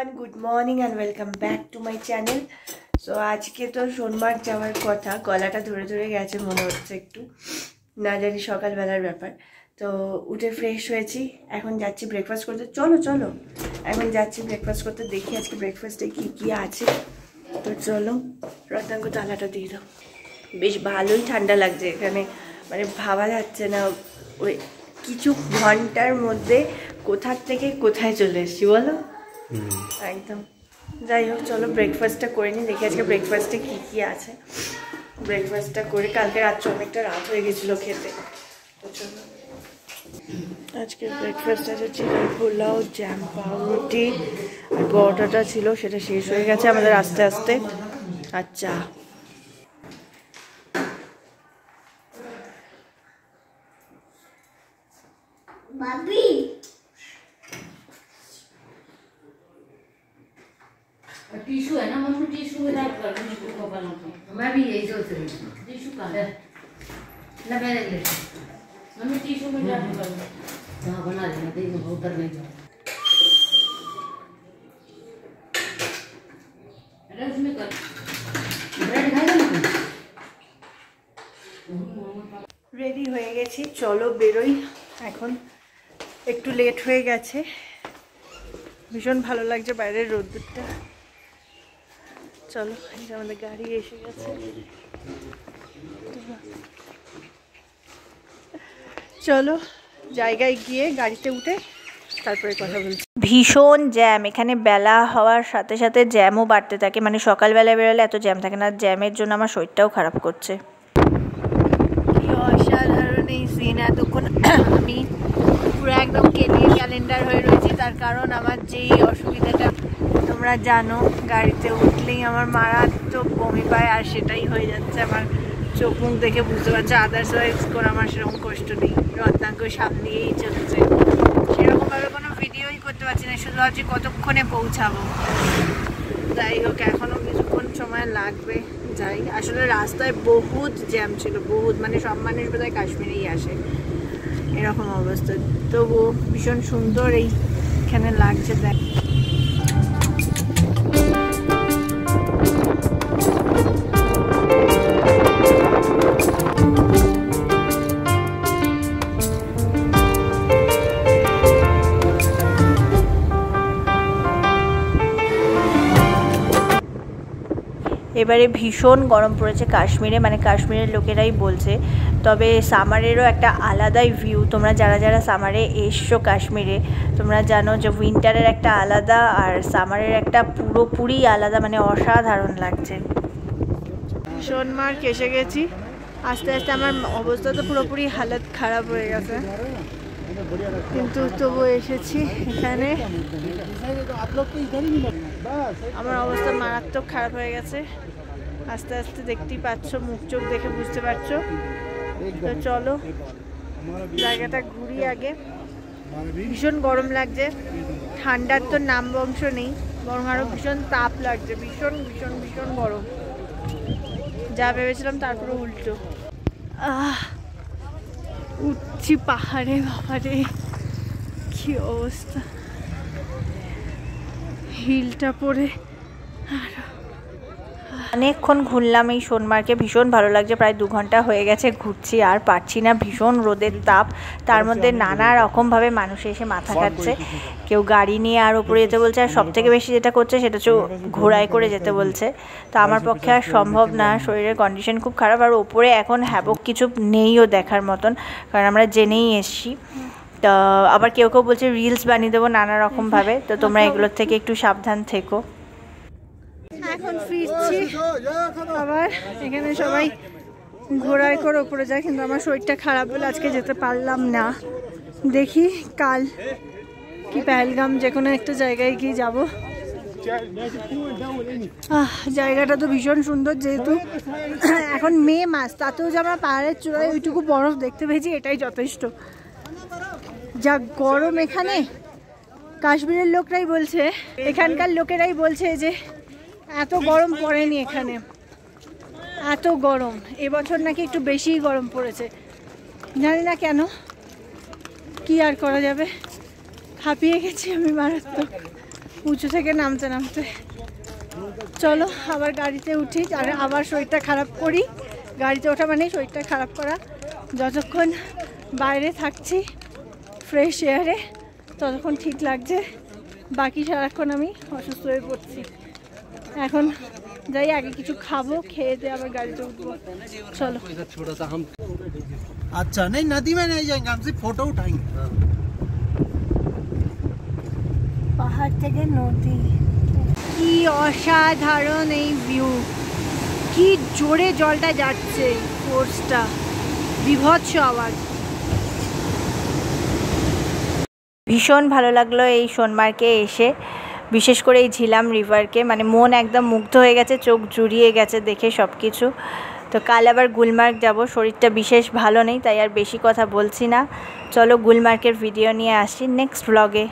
Everyone, good morning and welcome back to my channel. So আজকে তো সোনমার্গ যাওয়ার কথা, গলাটা ধরে ধরে গেছে মনে হচ্ছে একটু, না জানি সকালবেলার ব্যাপার। তো উঠে ফ্রেশ হয়েছি, এখন যাচ্ছি ব্রেকফাস্ট করতে। চলো চলো এখন যাচ্ছি ব্রেকফাস্ট করতে, দেখি আজকে ব্রেকফাস্টে কী কী আছে। তো চলো, রত্নাঙ্গ তালাটা দিয়ে দাও। বেশ ভালোই ঠান্ডা লাগছে এখানে, মানে ভাবা যাচ্ছে না ওই কিছু ঘন্টার মধ্যে কোথার থেকে কোথায় চলে এসেছি বলো। একদম। যাই হোক, চলো ব্রেকফাস্টটা করে নিই, দেখি আজকে ব্রেকফাস্টে কী কী আছে। ব্রেকফাস্টটা করে, কালকে রাত্রে অনেকটা রাত হয়ে গেছিলো খেতে। তো চলো, আজকে ব্রেকফাস্ট আছে চিকেন পোলাও, জ্যাম, পাউরুটি আর পরোটাটা ছিল, সেটা শেষ হয়ে গেছে আমাদের আস্তে আস্তে। আচ্ছা, Babi. टिश्यू है ना मम्मी, टिश्यू में डाल कर टिश्यू को बनाओ। मैं भी यही सोच रही हूँ, टिश्यू कहाँ है? ना मैंने ले मम्मी टिश्यू में डाल कर हाँ बना लेना, देखो उधर नहीं जाओ। अरे उसमें कर ब्रेड खाएगा ना? রেডি হয়ে গেছি, চলো বেরোই। এখন একটু লেট হয়ে গেছে, ভীষণ ভালো লাগছে বাইরের রোদ্দুরটা। চলো, এই যে আমাদের গাড়ি এসে গেছে। চলো জায়গায় গিয়ে গাড়িতে উঠে তারপরে কথা বলছি। ভীষণ জ্যাম এখানে, বেলা হওয়ার সাথে সাথে জ্যামও বাড়তে থাকে, মানে সকালবেলা বেরোলে এত জ্যাম থাকে না। জ্যামের জন্য আমার শরীরটাও খারাপ করছে। কি অসাধারণ এই সিন! এতক্ষণ আমি পুরো একদম ক্যালেন্ডার হয়ে রয়েছি, তার কারণ আমার যেই অসুবিধাটা তোমরা জানো, গাড়িতে উঠলেই আমার মারাত্মক বমি পায়, আর সেটাই হয়ে যাচ্ছে আমার। চোখ মুখ দেখে বুঝতে পারছো, আদার্সওয়াইজ করে আমার সেরকম কষ্ট নেই। রত্নাঙ্গ সামনেই চলছে, সেরকমভাবে কোনো ভিডিওই করতে পারছি না, শুধু ভাবছি কতক্ষণে পৌঁছাবো। যাই হোক, এখনও কিছুক্ষণ সময় লাগবে। যাই, আসলে রাস্তায় বহুত জ্যাম ছিল, বহুত, মানে সব মানুষ বোধহয় কাশ্মীরেই আসে, এরকম অবস্থা। তবুও ভীষণ সুন্দর এইখানে লাগছে দেখ। এবারে ভীষণ গরম পড়েছে কাশ্মীরে, মানে কাশ্মীরের লোকেরাই বলছে। তবে সামারেরও একটা আলাদাই ভিউ, তোমরা যারা যারা সামারে এসছো কাশ্মীরে, তোমরা জানো যে উইন্টারের একটা আলাদা আর সামারের একটা পুরোপুরি আলাদা, মানে অসাধারণ লাগছে। সোনমার্গ এসে গেছি, আস্তে আস্তে আমার অবস্থা তো পুরোপুরি হালত খারাপ হয়ে গেছে, কিন্তু তবু এসেছি এখানে। আমার অবস্থা মারাত্মক খারাপ হয়ে গেছে, আস্তে আস্তে দেখতেই পাচ্ছ, মুখ চোখ দেখে বুঝতে পারছো। তো চলো জায়গাটা ঘুরি আগে। ভীষণ গরম লাগছে, ঠান্ডার তো নাম বংশ নেই, বরং আরও ভীষণ তাপ লাগছে, ভীষণ ভীষণ ভীষণ গরম। যা ভেবেছিলাম তারপরে উল্টো। উঠছি পাহাড়ে, বাবারে কি অবস্থা, হিলটা পরে। অনেকক্ষণ ঘুরলাম এই সোনমার্গে, ভীষণ ভালো লাগছে। প্রায় 2 ঘন্টা হয়ে গেছে ঘুরছি, আর পারছি না, ভীষণ রোদের তাপ, তার মধ্যে নানা রকমভাবে মানুষ এসে মাথা খাচ্ছে। কেউ গাড়ি নিয়ে আর ওপরে যেতে বলছে, আর সবথেকে বেশি যেটা করছে সেটা হচ্ছে ঘোড়ায় করে যেতে বলছে। তো আমার পক্ষে আর সম্ভব না, শরীরের কন্ডিশন খুব খারাপ, আর ওপরে এখন হ্যাবক কিছু নেইও দেখার মতন, কারণ আমরা জেনেই এসছি। তো আবার কেউ কেউ বলছে রিলস বানিয়ে দেবো নানা রকমভাবে, তো তোমরা এগুলোর থেকে একটু সাবধান থেকো। এখন ফিরছি আবার, এখানে সবাই ঘোড়ায় করে উপরে যায়, কিন্তু আমার শরীরটা খারাপ বলে আজকে যেতে পারলাম না। দেখি কাল কি পেহেলগাম যে কোনো একটা জায়গায় গিয়ে যাব। জায়গাটা তো ভীষণ সুন্দর, যেহেতু এখন মে মাস, তাতেও যে আমরা পাহাড়ের চূড়ায় ওইটুকু বরফ দেখতে পেয়েছি, এটাই যথেষ্ট। যা গরম এখানে, কাশ্মীরের লোকরাই বলছে, এখানকার লোকেরাই বলছে যে এত গরম পড়েনি এখানে, এত গরম এবছর নাকি একটু বেশিই গরম পড়েছে, জানি না কেন, কি আর করা যাবে। হাঁপিয়ে গেছি আমি মারাত্মক। উঁচু থেকে নামতে নামতে। চলো আবার গাড়িতে উঠি, আর আবার শরীরটা খারাপ করি। গাড়িতে ওঠা মানে শরীরটা খারাপ করা। যতক্ষণ বাইরে থাকছি ফ্রেশ এয়ারে ততক্ষণ ঠিক লাগছে, বাকি সারাক্ষণ আমি অসুস্থ হয়ে পড়ছি। এখন যাই, আগে কিছু খাবো, খেয়ে দিয়ে আবার গাড়িতে উঠবো। চলো। अच्छा नहीं, नदी में नहीं जाएंगे, हम सिर्फ फोटो उठाएंगे। পাহাড় থেকে নদী, কি অসাধারণ এই ভিউ, কি জোরে জলটা যাচ্ছে, ফোর্সটা বিভৎস আওয়াজ। ভীষণ ভালো লাগলো এই সোনমার্গে এসে, বিশেষ করে এই ঝিলাম রিভারকে, মানে মন একদম মুগ্ধ হয়ে গেছে, চোখ জুড়িয়ে গেছে দেখে সব কিছু। তো কাল আবার গুলমার্গ যাব, শরীরটা বিশেষ ভালো নেই তাই আর বেশি কথা বলছি না। চলো গুলমার্গের ভিডিও নিয়ে আসি নেক্সট ব্লগে।